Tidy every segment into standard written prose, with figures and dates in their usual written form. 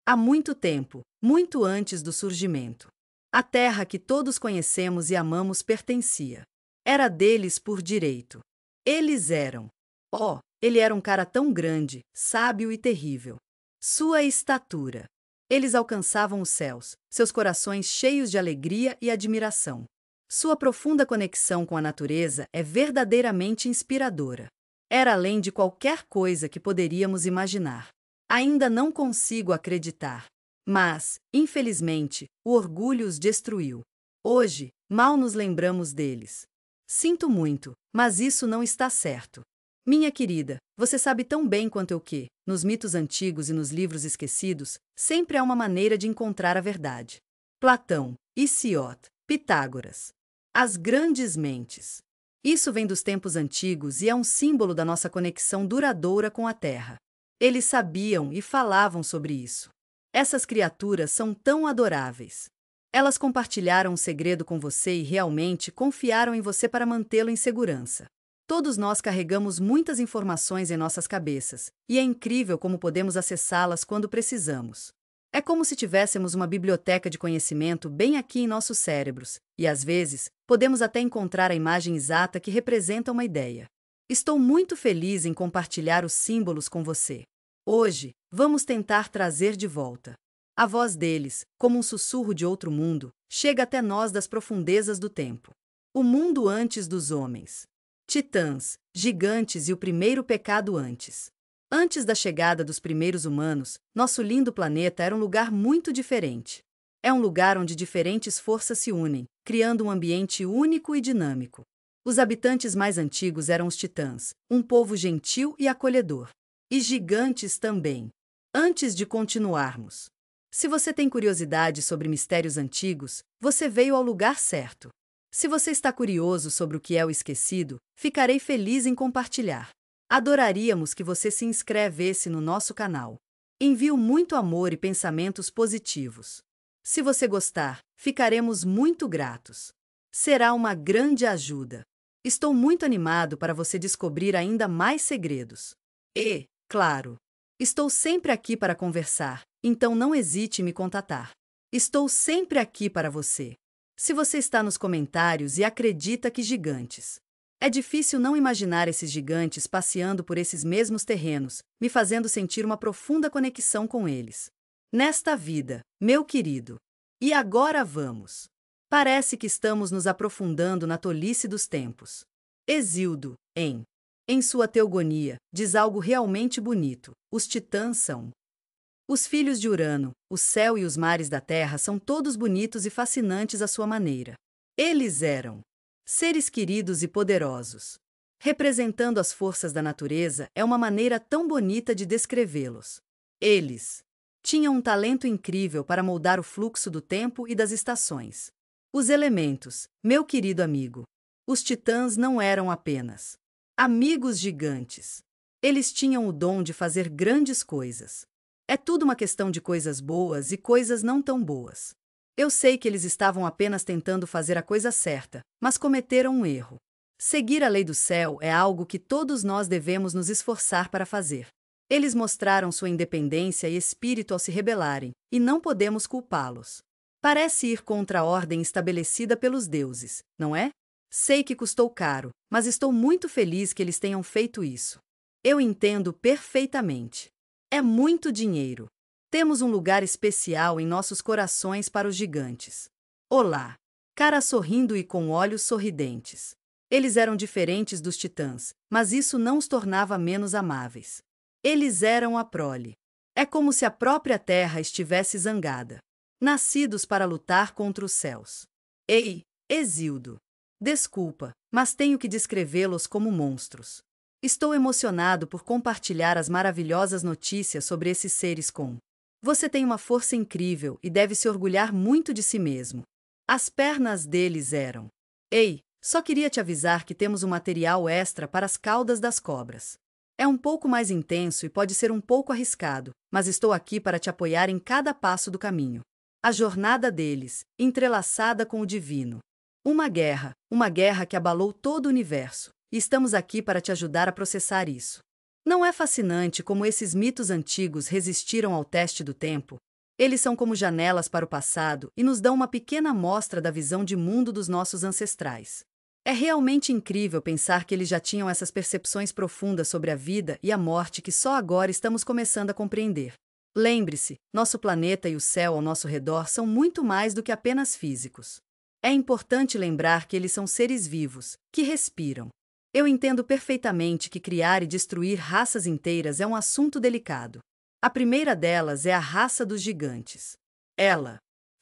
Há muito tempo, muito antes do surgimento. A terra que todos conhecemos e amamos pertencia. Era deles por direito. Eles eram. Oh, ele era um cara tão grande, sábio e terrível. Sua estatura. Eles alcançavam os céus, seus corações cheios de alegria e admiração. Sua profunda conexão com a natureza é verdadeiramente inspiradora. Era além de qualquer coisa que poderíamos imaginar. Ainda não consigo acreditar. Mas, infelizmente, o orgulho os destruiu. Hoje, mal nos lembramos deles. Sinto muito, mas isso não está certo. Minha querida, você sabe tão bem quanto eu que, nos mitos antigos e nos livros esquecidos, sempre há uma maneira de encontrar a verdade. Platão, Hesiod, Pitágoras. As grandes mentes. Isso vem dos tempos antigos e é um símbolo da nossa conexão duradoura com a Terra. Eles sabiam e falavam sobre isso. Essas criaturas são tão adoráveis. Elas compartilharam um segredo com você e realmente confiaram em você para mantê-lo em segurança. Todos nós carregamos muitas informações em nossas cabeças, e é incrível como podemos acessá-las quando precisamos. É como se tivéssemos uma biblioteca de conhecimento bem aqui em nossos cérebros, e às vezes, podemos até encontrar a imagem exata que representa uma ideia. Estou muito feliz em compartilhar os símbolos com você. Hoje, vamos tentar trazer de volta. A voz deles, como um sussurro de outro mundo, chega até nós das profundezas do tempo. O mundo antes dos homens. Titãs, gigantes e o primeiro pecado antes. Antes da chegada dos primeiros humanos, nosso lindo planeta era um lugar muito diferente. É um lugar onde diferentes forças se unem, criando um ambiente único e dinâmico. Os habitantes mais antigos eram os titãs, um povo gentil e acolhedor. E gigantes também. Antes de continuarmos. Se você tem curiosidade sobre mistérios antigos, você veio ao lugar certo. Se você está curioso sobre o que é o esquecido, ficarei feliz em compartilhar. Adoraríamos que você se inscrevesse no nosso canal. Envio muito amor e pensamentos positivos. Se você gostar, ficaremos muito gratos. Será uma grande ajuda. Estou muito animado para você descobrir ainda mais segredos. E, claro, estou sempre aqui para conversar, então não hesite em me contatar. Estou sempre aqui para você. Se você está nos comentários e acredita que gigantes. É difícil não imaginar esses gigantes passeando por esses mesmos terrenos, me fazendo sentir uma profunda conexão com eles. Nesta vida, meu querido. E agora vamos. Parece que estamos nos aprofundando na tolice dos tempos. Hesíodo, em sua Teogonia, diz algo realmente bonito. Os titãs são. Os filhos de Urano, o céu e os mares da terra são todos bonitos e fascinantes à sua maneira. Eles eram seres queridos e poderosos. Representando as forças da natureza é uma maneira tão bonita de descrevê-los. Eles tinham um talento incrível para moldar o fluxo do tempo e das estações. Os elementos, meu querido amigo. Os titãs não eram apenas amigos gigantes. Eles tinham o dom de fazer grandes coisas. É tudo uma questão de coisas boas e coisas não tão boas. Eu sei que eles estavam apenas tentando fazer a coisa certa, mas cometeram um erro. Seguir a lei do céu é algo que todos nós devemos nos esforçar para fazer. Eles mostraram sua independência e espírito ao se rebelarem, e não podemos culpá-los. Parece ir contra a ordem estabelecida pelos deuses, não é? Sei que custou caro, mas estou muito feliz que eles tenham feito isso. Eu entendo perfeitamente. É muito dinheiro. Temos um lugar especial em nossos corações para os gigantes. Olá! Cara sorrindo e com olhos sorridentes. Eles eram diferentes dos titãs, mas isso não os tornava menos amáveis. Eles eram a prole. É como se a própria terra estivesse zangada. Nascidos para lutar contra os céus. Ei, Hesíodo! Desculpa, mas tenho que descrevê-los como monstros. Estou emocionado por compartilhar as maravilhosas notícias sobre esses seres com. Você tem uma força incrível e deve se orgulhar muito de si mesmo. As pernas deles eram. Ei, só queria te avisar que temos um material extra para as caudas das cobras. É um pouco mais intenso e pode ser um pouco arriscado, mas estou aqui para te apoiar em cada passo do caminho. A jornada deles, entrelaçada com o divino. Uma guerra que abalou todo o universo. E estamos aqui para te ajudar a processar isso. Não é fascinante como esses mitos antigos resistiram ao teste do tempo? Eles são como janelas para o passado e nos dão uma pequena amostra da visão de mundo dos nossos ancestrais. É realmente incrível pensar que eles já tinham essas percepções profundas sobre a vida e a morte que só agora estamos começando a compreender. Lembre-se, nosso planeta e o céu ao nosso redor são muito mais do que apenas físicos. É importante lembrar que eles são seres vivos, que respiram. Eu entendo perfeitamente que criar e destruir raças inteiras é um assunto delicado. A primeira delas é a raça dos gigantes.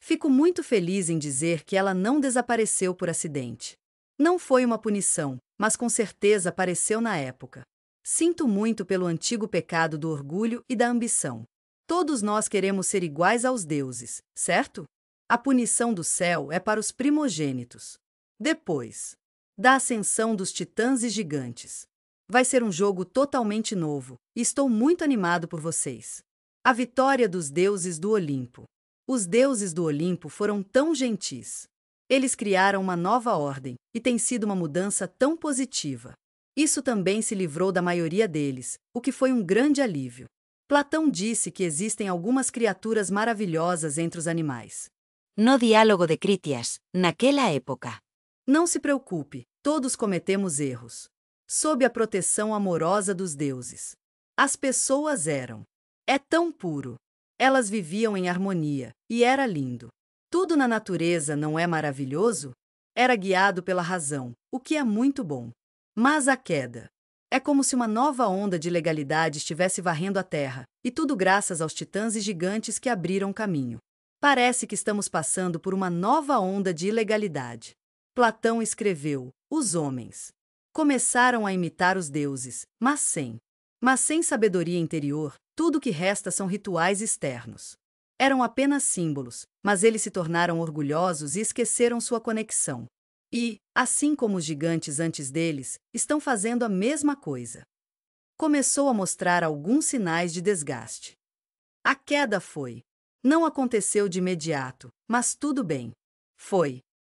Fico muito feliz em dizer que ela não desapareceu por acidente. Não foi uma punição, mas com certeza apareceu na época. Sinto muito pelo antigo pecado do orgulho e da ambição. Todos nós queremos ser iguais aos deuses, certo? A punição do céu é para os primogênitos. Depois da ascensão dos titãs e gigantes. Vai ser um jogo totalmente novo, e estou muito animado por vocês. A vitória dos deuses do Olimpo. Os deuses do Olimpo foram tão gentis. Eles criaram uma nova ordem, e tem sido uma mudança tão positiva. Isso também se livrou da maioria deles, o que foi um grande alívio. Platão disse que existem algumas criaturas maravilhosas entre os animais. No diálogo de Critias, naquela época. Não se preocupe, todos cometemos erros. Sob a proteção amorosa dos deuses. As pessoas eram. É tão puro. Elas viviam em harmonia, e era lindo. Tudo na natureza não é maravilhoso? Era guiado pela razão, o que é muito bom. Mas a queda. É como se uma nova onda de legalidade estivesse varrendo a terra, e tudo graças aos titãs e gigantes que abriram caminho. Parece que estamos passando por uma nova onda de ilegalidade. Platão escreveu: os homens começaram a imitar os deuses, mas sem sabedoria interior, tudo o que resta são rituais externos. Eram apenas símbolos, mas eles se tornaram orgulhosos e esqueceram sua conexão. E, assim como os gigantes antes deles, estão fazendo a mesma coisa. Começou a mostrar alguns sinais de desgaste. A queda não aconteceu de imediato, mas tudo bem.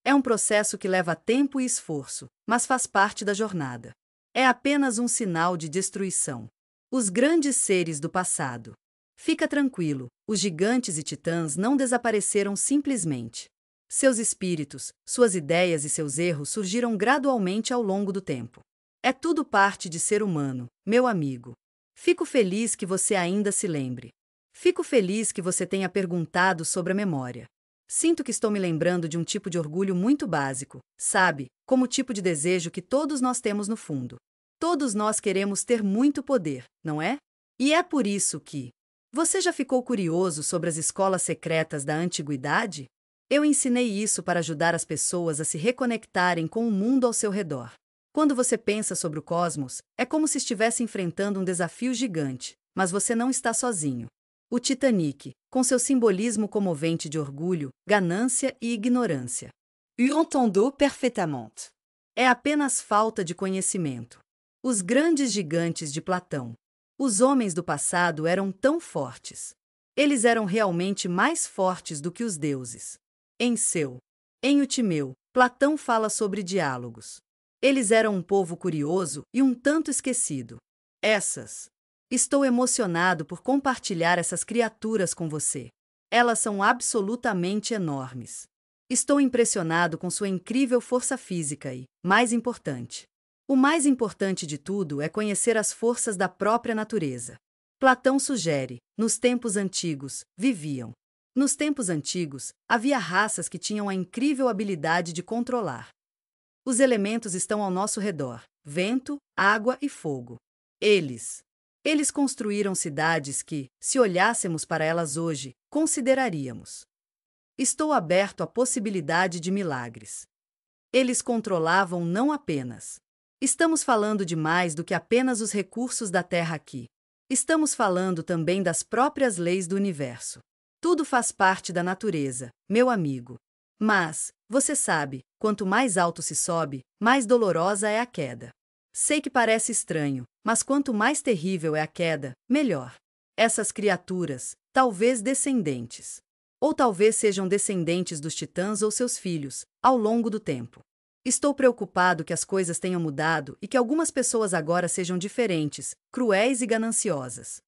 É um processo que leva tempo e esforço, mas faz parte da jornada. É apenas um sinal de destruição. Os grandes seres do passado. Fica tranquilo, os gigantes e titãs não desapareceram simplesmente. Seus espíritos, suas ideias e seus erros surgiram gradualmente ao longo do tempo. É tudo parte de ser humano, meu amigo. Fico feliz que você ainda se lembre. Fico feliz que você tenha perguntado sobre a memória. Sinto que estou me lembrando de um tipo de orgulho muito básico, sabe? Como o tipo de desejo que todos nós temos no fundo. Todos nós queremos ter muito poder, não é? E é por isso que... Você já ficou curioso sobre as escolas secretas da antiguidade? Eu ensinei isso para ajudar as pessoas a se reconectarem com o mundo ao seu redor. Quando você pensa sobre o cosmos, é como se estivesse enfrentando um desafio gigante, mas você não está sozinho. O Titanic, com seu simbolismo comovente de orgulho, ganância e ignorância. Entendo perfeitamente. É apenas falta de conhecimento. Os grandes gigantes de Platão. Os homens do passado eram tão fortes. Eles eram realmente mais fortes do que os deuses. Em o Timeu, Platão fala sobre diálogos. Eles eram um povo curioso e um tanto esquecido. Estou emocionado por compartilhar essas criaturas com você. Elas são absolutamente enormes. Estou impressionado com sua incrível força física e, mais importante, o mais importante de tudo é conhecer as forças da própria natureza. Platão sugere, nos tempos antigos, viviam. Nos tempos antigos, havia raças que tinham a incrível habilidade de controlar. Os elementos estão ao nosso redor: vento, água e fogo. Eles construíram cidades que, se olhássemos para elas hoje, consideraríamos. Estou aberto à possibilidade de milagres. Eles controlavam não apenas. Estamos falando de mais do que apenas os recursos da Terra aqui. Estamos falando também das próprias leis do universo. Tudo faz parte da natureza, meu amigo. Mas, você sabe, quanto mais alto se sobe, mais dolorosa é a queda. Sei que parece estranho, mas quanto mais terrível é a queda, melhor. Essas criaturas, talvez descendentes. Ou talvez sejam descendentes dos titãs ou seus filhos, ao longo do tempo. Estou preocupado que as coisas tenham mudado e que algumas pessoas agora sejam diferentes, cruéis e gananciosas.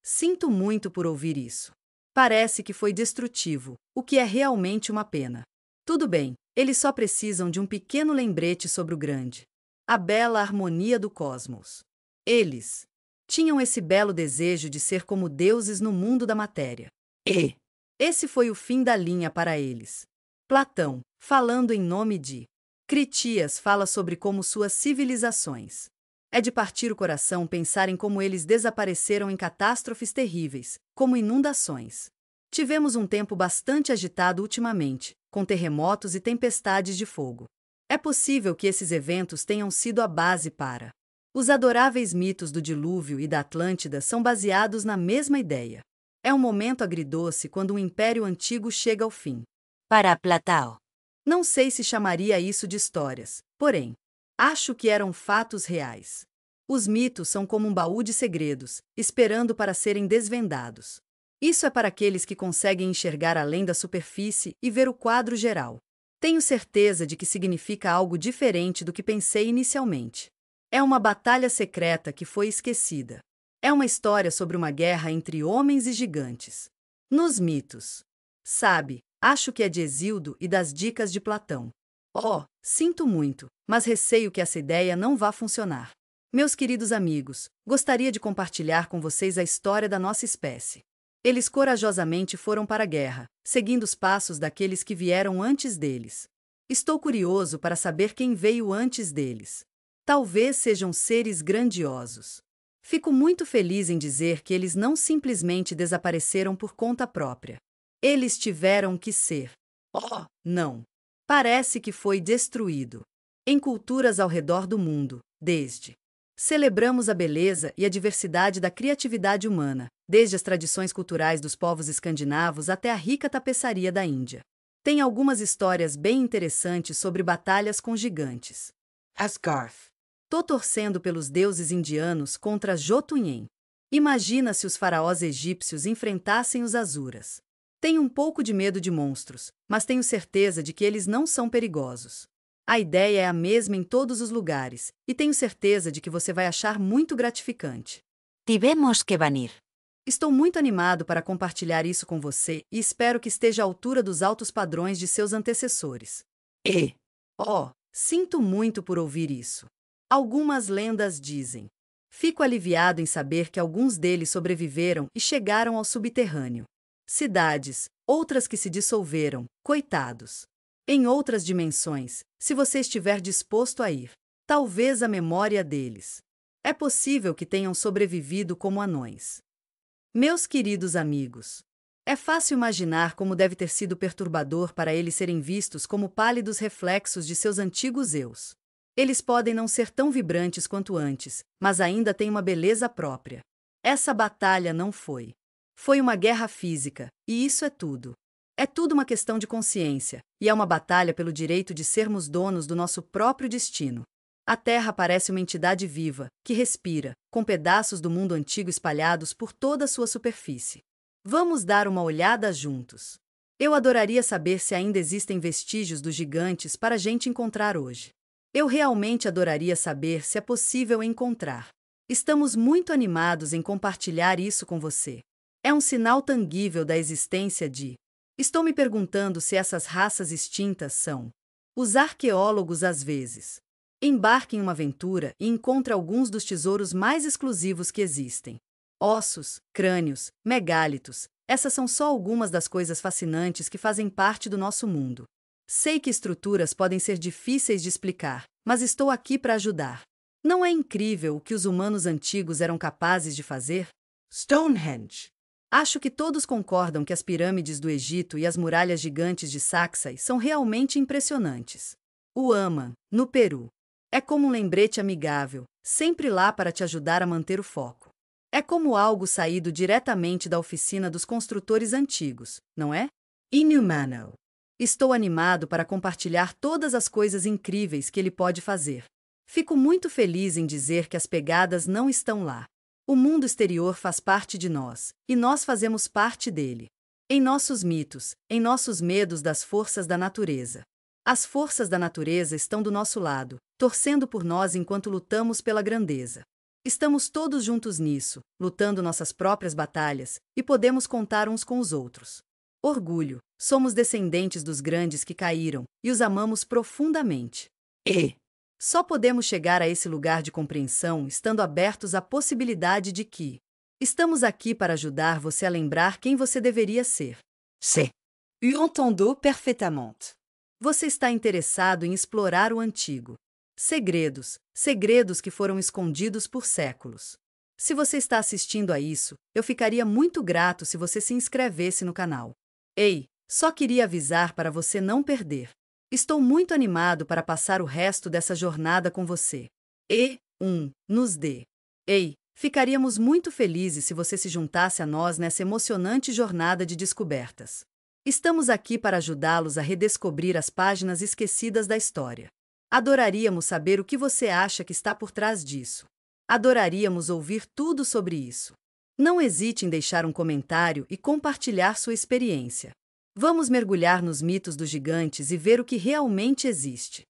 Sinto muito por ouvir isso. Parece que foi destrutivo, o que é realmente uma pena. Tudo bem, eles só precisam de um pequeno lembrete sobre o grande, a bela harmonia do cosmos. Eles tinham esse belo desejo de ser como deuses no mundo da matéria. E esse foi o fim da linha para eles. Platão, falando em nome de Critias, fala sobre como suas civilizações. É de partir o coração pensar em como eles desapareceram em catástrofes terríveis, como inundações. Tivemos um tempo bastante agitado ultimamente, com terremotos e tempestades de fogo. É possível que esses eventos tenham sido a base para. Os adoráveis mitos do dilúvio e da Atlântida são baseados na mesma ideia. É um momento agridoce quando um império antigo chega ao fim. Para Platão. Não sei se chamaria isso de histórias, porém, acho que eram fatos reais. Os mitos são como um baú de segredos, esperando para serem desvendados. Isso é para aqueles que conseguem enxergar além da superfície e ver o quadro geral. Tenho certeza de que significa algo diferente do que pensei inicialmente. É uma batalha secreta que foi esquecida. É uma história sobre uma guerra entre homens e gigantes. Nos mitos. Sabe, acho que é de Hesíodo e das Dicas de Platão. Oh, sinto muito, mas receio que essa ideia não vá funcionar. Meus queridos amigos, gostaria de compartilhar com vocês a história da nossa espécie. Eles corajosamente foram para a guerra, seguindo os passos daqueles que vieram antes deles. Estou curioso para saber quem veio antes deles. Talvez sejam seres grandiosos. Fico muito feliz em dizer que eles não simplesmente desapareceram por conta própria. Eles tiveram que ser. Oh, não! Parece que foi destruído. Em culturas ao redor do mundo, desde. Celebramos a beleza e a diversidade da criatividade humana, desde as tradições culturais dos povos escandinavos até a rica tapeçaria da Índia. Tem algumas histórias bem interessantes sobre batalhas com gigantes. Asgarth. Tô torcendo pelos deuses indianos contra Jotunhem. Imagina se os faraós egípcios enfrentassem os Asuras. Tenho um pouco de medo de monstros, mas tenho certeza de que eles não são perigosos. A ideia é a mesma em todos os lugares, e tenho certeza de que você vai achar muito gratificante. Tivemos que venir. Estou muito animado para compartilhar isso com você e espero que esteja à altura dos altos padrões de seus antecessores. Oh, sinto muito por ouvir isso. Algumas lendas dizem. Fico aliviado em saber que alguns deles sobreviveram e chegaram ao subterrâneo. Cidades, outras que se dissolveram, coitados. Em outras dimensões, se você estiver disposto a ir, talvez a memória deles. É possível que tenham sobrevivido como anões. Meus queridos amigos, é fácil imaginar como deve ter sido perturbador para eles serem vistos como pálidos reflexos de seus antigos eus. Eles podem não ser tão vibrantes quanto antes, mas ainda têm uma beleza própria. Essa batalha não foi. Foi uma guerra física, e isso é tudo. É tudo uma questão de consciência, e é uma batalha pelo direito de sermos donos do nosso próprio destino. A Terra parece uma entidade viva, que respira, com pedaços do mundo antigo espalhados por toda a sua superfície. Vamos dar uma olhada juntos. Eu adoraria saber se ainda existem vestígios dos gigantes para a gente encontrar hoje. Eu realmente adoraria saber se é possível encontrar. Estamos muito animados em compartilhar isso com você. É um sinal tangível da existência de. Estou me perguntando se essas raças extintas são. Os arqueólogos às vezes. Embarque em uma aventura e encontre alguns dos tesouros mais exclusivos que existem. Ossos, crânios, megálitos, essas são só algumas das coisas fascinantes que fazem parte do nosso mundo. Sei que estruturas podem ser difíceis de explicar, mas estou aqui para ajudar. Não é incrível o que os humanos antigos eram capazes de fazer? Stonehenge. Acho que todos concordam que as pirâmides do Egito e as muralhas gigantes de Sacsay são realmente impressionantes. O Ama, no Peru. É como um lembrete amigável, sempre lá para te ajudar a manter o foco. É como algo saído diretamente da oficina dos construtores antigos, não é? Inhumano. Estou animado para compartilhar todas as coisas incríveis que ele pode fazer. Fico muito feliz em dizer que as pegadas não estão lá. O mundo exterior faz parte de nós, e nós fazemos parte dele. Em nossos mitos, em nossos medos das forças da natureza. As forças da natureza estão do nosso lado, torcendo por nós enquanto lutamos pela grandeza. Estamos todos juntos nisso, lutando nossas próprias batalhas, e podemos contar uns com os outros. Orgulho, somos descendentes dos grandes que caíram, e os amamos profundamente. E Só podemos chegar a esse lugar de compreensão estando abertos à possibilidade de que estamos aqui para ajudar você a lembrar quem você deveria ser. C. Entendo perfeitamente. Você está interessado em explorar o antigo. Segredos que foram escondidos por séculos. Se você está assistindo a isso, eu ficaria muito grato se você se inscrevesse no canal. Ei, só queria avisar para você não perder. Estou muito animado para passar o resto dessa jornada com você. Nos dê. Ei, ficaríamos muito felizes se você se juntasse a nós nessa emocionante jornada de descobertas. Estamos aqui para ajudá-los a redescobrir as páginas esquecidas da história. Adoraríamos saber o que você acha que está por trás disso. Adoraríamos ouvir tudo sobre isso. Não hesite em deixar um comentário e compartilhar sua experiência. Vamos mergulhar nos mitos dos gigantes e ver o que realmente existe.